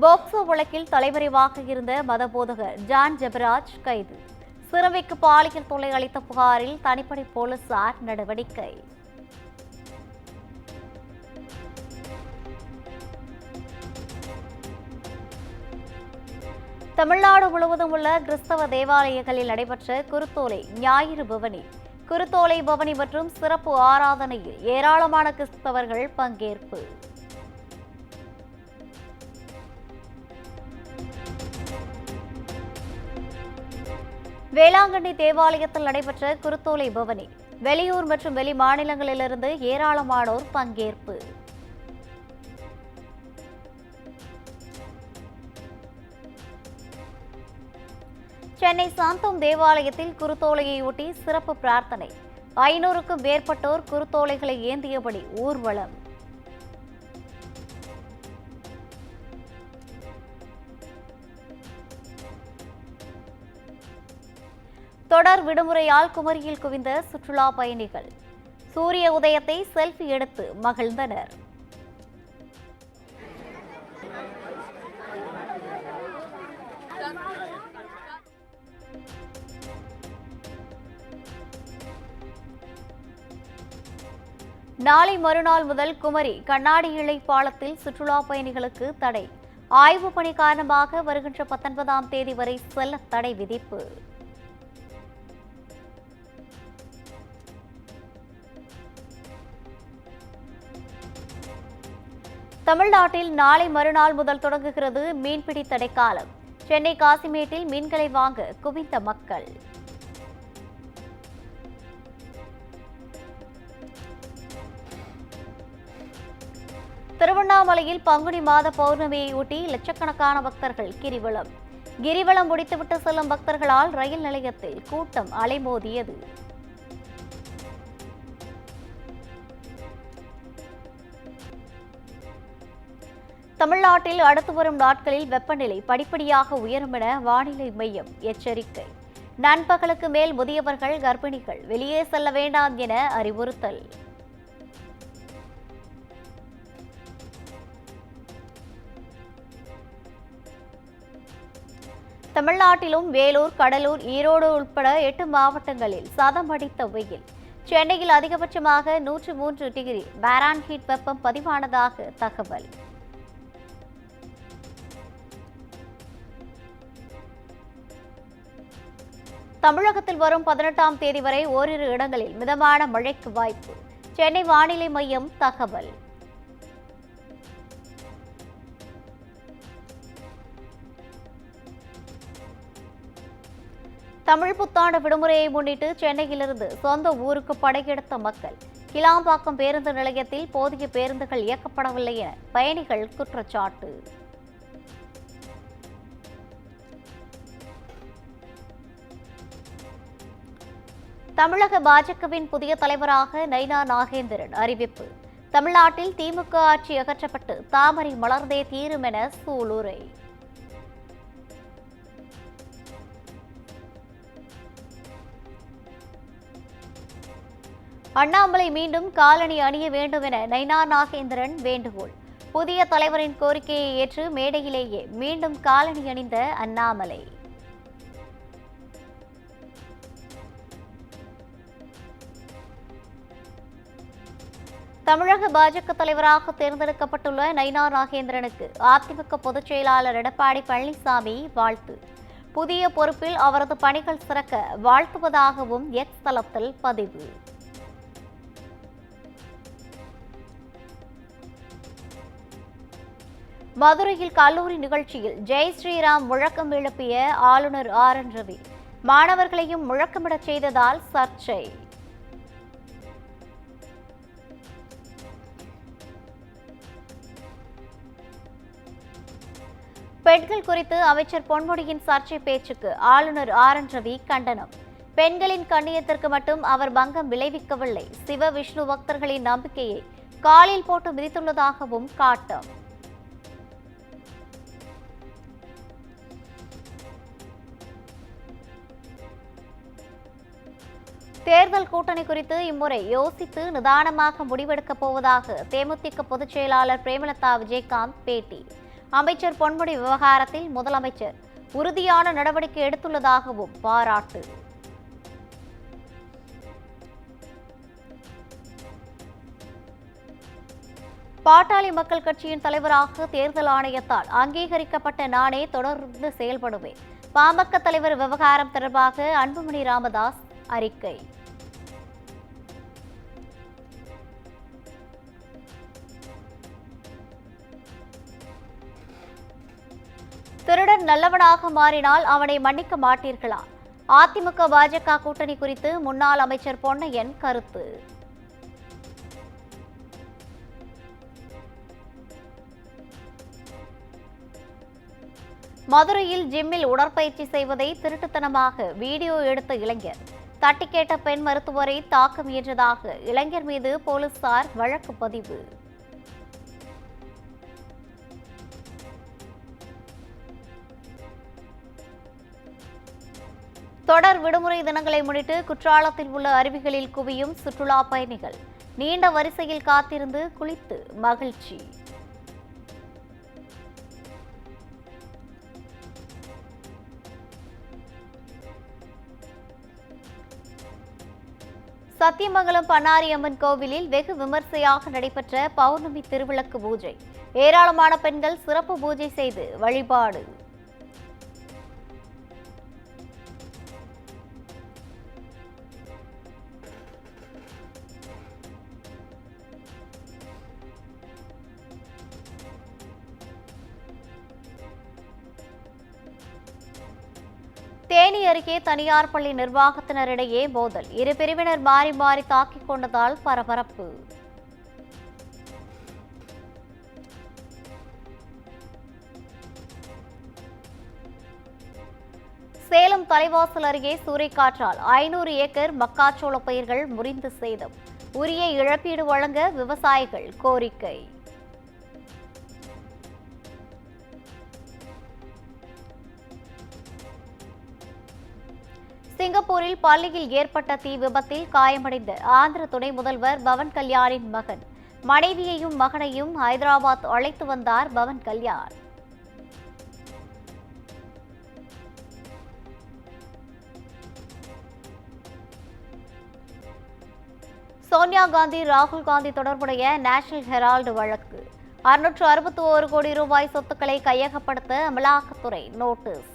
POCSO வழக்கில் தலைமறைவாக இருந்த மதபோதகர் ஜான் ஜெபராஜ் கைது. சிறுமிக்கு பாலியல் தொல்லை அளித்த புகாரில் தனிப்படை போலீசார் நடவடிக்கை. தமிழ்நாடு முழுவதும் உள்ள கிறிஸ்தவ தேவாலயங்களில் நடைபெற்ற குருத்தோலை ஞாயிறு பவனி. குருத்தோலை பவனி மற்றும் சிறப்பு ஆராதனையில் ஏராளமான கிறிஸ்தவர்கள் பங்கேற்பு. வேளாங்கண்ணி தேவாலயத்தில் நடைபெற்ற குருத்தோலை பவனி. வெளியூர் மற்றும் வெளி மாநிலங்களிலிருந்து ஏராளமானோர் பங்கேற்பு. சென்னை சாந்தோம் தேவாலயத்தில் குருத்தோலையொட்டி சிறப்பு பிரார்த்தனை. 500க்கும் மேற்பட்டோர் குருத்தோலைகளை ஏந்தியபடி ஊர்வலம். தொடர் விடுமுறையால் குமரியில் குவிந்த சுற்றுலா பயணிகள். சூரிய உதயத்தை செல்ஃபி எடுத்து மகிழ்ந்தனர். நாளை மறுநாள் முதல் குமரி கண்ணாடி இழை பாலத்தில் சுற்றுலா பயணிகளுக்கு தடை. ஆய்வு பணி காரணமாக வருகின்ற 19ஆம் தேதி வரை செல்ல தடை விதிப்பு. தமிழ்நாட்டில் நாளை மறுநாள் முதல் தொடங்குகிறது மீன்பிடி தடைக்காலம். சென்னை காசிமேட்டில் மீன்களை வாங்க குவிந்த மக்கள். திருவண்ணாமலையில் பங்குனி மாத பௌர்ணமியை ஒட்டி லட்சக்கணக்கான பக்தர்கள் கிரிவலம். கிரிவலம் முடித்துவிட்டு செல்லும் பக்தர்களால் ரயில் நிலையத்தில் கூட்டம் அலைமோதியது. தமிழ்நாட்டில் அடுத்து வரும் நாட்களில் வெப்பநிலை படிப்படியாக உயரும் என வானிலை மையம் எச்சரிக்கை. நண்பகலுக்கு மேல் முதியவர்கள், கர்ப்பிணிகள் வெளியே செல்ல வேண்டாம் என அறிவுறுத்தல். தமிழ்நாட்டிலும் வேலூர், கடலூர், ஈரோடு உட்பட 8 மாவட்டங்களில் சதம் அடித்த வெயில். சென்னையில் அதிகபட்சமாக 103 டிகிரி பாரான்ஹீட் வெப்பம் பதிவானதாக தகவல். தமிழகத்தில் வரும் 18ஆம் தேதி வரை ஓரிரு இடங்களில் மிதமான மழைக்கு வாய்ப்பு. சென்னை வானிலை மையம் தகவல். தமிழ் புத்தாண்டு விடுமுறையை முன்னிட்டு சென்னையிலிருந்து சொந்த ஊருக்கு படையெடுத்த மக்கள். கிளாம்பாக்கம் பேருந்து நிலையத்தில் போதிய பேருந்துகள் இயக்கப்படவில்லை என பயணிகள் குற்றச்சாட்டு. தமிழக பாஜகவின் புதிய தலைவராக நைனா நாகேந்திரன் அறிவிப்பு. தமிழ்நாட்டில் திமுக ஆட்சி அகற்றப்பட்டு தாமரை மலர்ந்தே தீரும் என சூளுரை. அண்ணாமலை மீண்டும் காலணி அணிய வேண்டும் என நைனா நாகேந்திரன் வேண்டுகோள். புதிய தலைவரின் கோரிக்கையை ஏற்று மேடையிலேயே மீண்டும் காலணி அணிந்த அண்ணாமலை. தமிழக பாஜக தலைவராக தேர்ந்தெடுக்கப்பட்டுள்ள நைனா நாகேந்திரனுக்கு அதிமுக பொதுச் செயலாளர் எடப்பாடி பழனிசாமி வாழ்த்து. புதிய பொறுப்பில் அவரது பணிகள் சிறக்க வாழ்த்துவதாகவும் எக்ஸ் தளத்தில் பதிவு. மதுரையில் கல்லூரி நிகழ்ச்சியில் ஜெய் ஸ்ரீராம் முழக்கம் எழுப்பிய ஆளுநர் RN ரவி. மாணவர்களையும் முழக்கமிடச் செய்ததால் சர்ச்சை. பெண்கள் குறித்து அமைச்சர் பொன்முடியின் சர்ச்சை பேச்சுக்கு ஆளுநர் RN ரவி கண்டனம். பெண்களின் கண்ணியத்திற்கு மட்டும் அவர் பங்கம் விளைவிக்கவில்லை. சிவ விஷ்ணு பக்தர்களின் நம்பிக்கையை காலில் போட்டு மிதித்துள்ளதாகவும் காட்டம். தேர்தல் கூட்டணி குறித்து இம்முறை யோசித்து நிதானமாக முடிவெடுக்கப் போவதாக தேமுதிக பொதுச் செயலாளர் பிரேமலதா விஜயகாந்த் பேட்டி. அமைச்சர் பொன்முடி விவகாரத்தில் முதலமைச்சர் உறுதியான நடவடிக்கை எடுத்துள்ளதாகவும் பாராட்டு. பாட்டாளி மக்கள் கட்சியின் தலைவராக தேர்தல் ஆணையத்தால் அங்கீகரிக்கப்பட்ட நானே தொடர்ந்து செயல்படுவேன். பாமக தலைவர் விவகாரம் தொடர்பாக அன்புமணி ராமதாஸ் அறிக்கை. திருடன் நல்லவனாக மாறினால் அவனை மன்னிக்க மாட்டீர்களா? அதிமுக பாஜக கூட்டணி குறித்து முன்னாள் அமைச்சர் பொன்னையன் கருத்து. மதுரையில் ஜிம்மில் உடற்பயிற்சி செய்வதை திருட்டுத்தனமாக வீடியோ எடுத்த இளைஞர் தட்டி கேட்ட பெண் மருத்துவரை தாக்க முயன்றதாக இளைஞர் மீது போலீசார் வழக்கு பதிவு. தொடர் விடுமுறை தினங்களை முன்னிட்டு குற்றாலத்தில் உள்ள அருவிகளில் குவியும் சுற்றுலா பயணிகள் நீண்ட வரிசையில் காத்திருந்து குளித்து மகிழ்ச்சி. சத்தியமங்கலம் பண்ணாரியம்மன் கோவிலில் வெகு விமர்சையாக நடைபெற்ற பௌர்ணமி திருவிளக்கு பூஜை. ஏராளமான பெண்கள் சிறப்பு பூஜை செய்து வழிபாடு. தேனி அருகே தனியார் பள்ளி நிர்வாகத்தினரிடையே மோதல். இரு பிரிவினர் மாறி மாறி தாக்கிக் கொண்டதால் பரபரப்பு. சேலம் தலைவாசல் அருகே சூறைக்காற்றால் 500 ஏக்கர் மக்காச்சோள பயிர்கள் முறிந்து சேதம். உரிய இழப்பீடு வழங்க விவசாயிகள் கோரிக்கை. சிங்கப்பூரில் பள்ளியில் ஏற்பட்ட தீ விபத்தில் காயமடைந்த ஆந்திர துணை முதல்வர் பவன் கல்யாணின் மகன் மனைவியையும் மகனையும் ஹைதராபாத் அழைத்து வந்தார் பவன் கல்யாண். சோனியா காந்தி ராகுல் காந்தி தொடர்புடைய நேஷனல் ஹெரால்டு வழக்கு. 661 கோடி ரூபாய் சொத்துக்களை கையகப்படுத்த அமலாக்கத்துறை நோட்டீஸ்.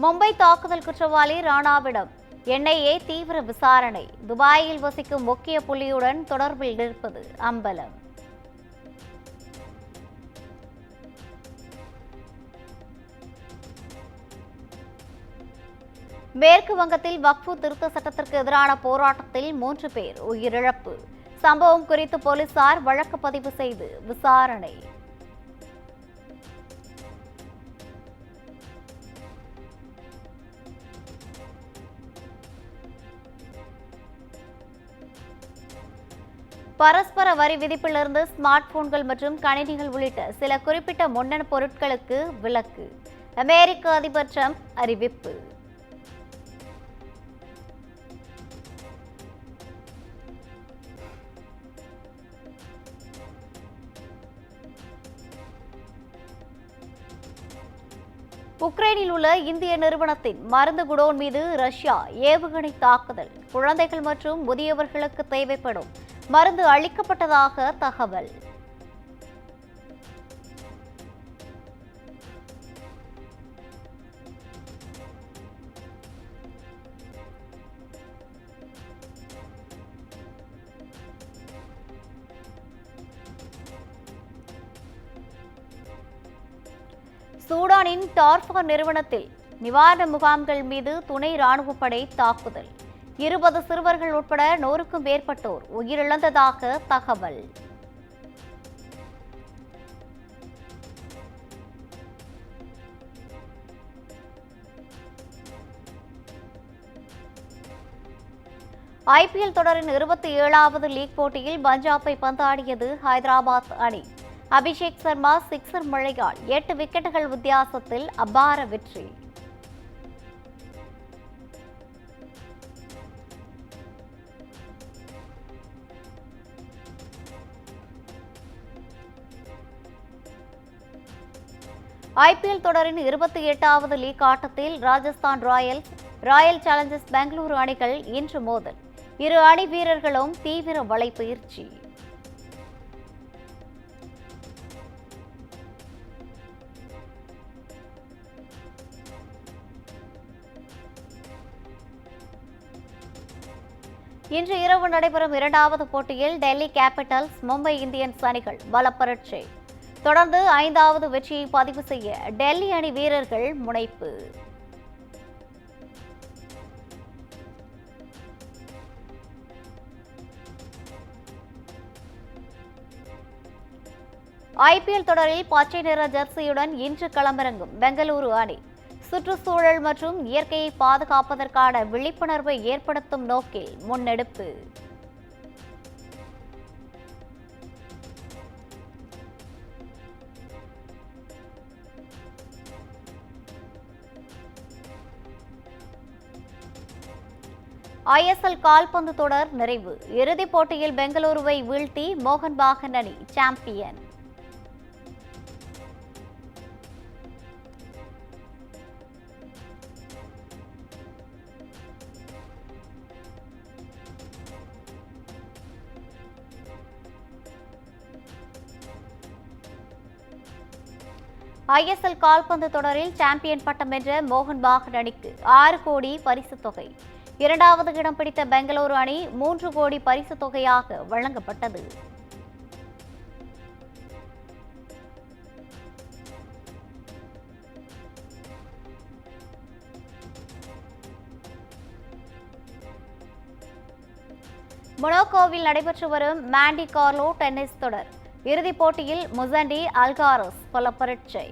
மும்பை தாக்குதல் குற்றவாளி ராணாவிடம் என்ஐஏ தீவிர விசாரணை. துபாயில் வசிக்கும் முக்கிய புள்ளியுடன் தொடர்பில் இருப்பது அம்பலம். மேற்கு வங்கத்தில் வக்ஃபு திருத்த சட்டத்திற்கு எதிரான போராட்டத்தில் 3 பேர் உயிரிழப்பு. சம்பவம் குறித்து போலீசார் வழக்கு பதிவு செய்து விசாரணை. பரஸ்பர வரி விதிப்பிலிருந்து ஸ்மார்ட் போன்கள் மற்றும் கணினிகள் உள்ளிட்ட சில குறிப்பிட்ட முன்னணி பொருட்களுக்கு விலக்கு. அமெரிக்க அதிபர் டிரம்ப் அறிவிப்பு. உக்ரைனில் உள்ள இந்திய நிறுவனத்தின் மருந்து குடோன் மீது ரஷ்யா ஏவுகணை தாக்குதல். குழந்தைகள் மற்றும் முதியவர்களுக்கு தேவைப்படும் மருந்து அளிக்கப்பட்டதாக தகவல். சூடானின் டார்ஃபா நிறுவனத்தில் நிவாரண முகாம்கள் மீது துணை ராணுவப்படை தாக்குதல். 20 சிறுவர்கள் உட்பட 100க்கும் மேற்பட்டோர் உயிரிழந்ததாக தகவல். ஐபிஎல் தொடரின் 27வது லீக் போட்டியில் பஞ்சாபை பந்தாடியது ஹைதராபாத் அணி. அபிஷேக் சர்மா சிக்ஸர் மழையால் 8 விக்கெட்டுகள் வித்தியாசத்தில் அபார வெற்றி. ஐபிஎல் தொடரின் 28வது லீக் ஆட்டத்தில் Rajasthan Royals, Royal Challengers Bengaluru அணிகள் இன்று மோதல். இரு அணி வீரர்களும் தீவிர வலைப்பயிற்சி. இன்று இரவு நடைபெறும் 2வது போட்டியில் டெல்லி கேபிட்டல்ஸ், மும்பை இந்தியன்ஸ் அணிகள் பலப்பரட்சை. தொடர்ந்து 5வது வெற்றியை பதிவு செய்ய டெல்லி அணி வீரர்கள் முனைப்பு. ஐபிஎல் தொடரில் பச்சை நிற ஜெர்சியுடன் இன்று களமிறங்கும் பெங்களூரு அணி. சுற்றுச்சூழல் மற்றும் இயற்கையை பாதுகாப்பதற்கான விழிப்புணர்வை ஏற்படுத்தும் நோக்கில் முன்னெடுப்பு. ஐஎஸ்எல் கால்பந்து தொடர் நிறைவு. இறுதிப் போட்டியில் பெங்களூருவை வீழ்த்தி மோகன் பாகன் அணி சாம்பியன். ஐஎஸ்எல் கால்பந்து தொடரில் சாம்பியன் பட்டம் வென்ற மோகன் பாகன் அணிக்கு 6 கோடி பரிசுத் தொகை. 2வது இடம் பிடித்த பெங்களூரு அணி 3 கோடி பரிசுத் தொகையாக வழங்கப்பட்டது. மொனாக்கோவில் நடைபெற்று வரும் மாண்டி கார்லோ டென்னிஸ் தொடர் இறுதிப் போட்டியில் முசண்டி அல்காரஸ் பலப்பரட்சை.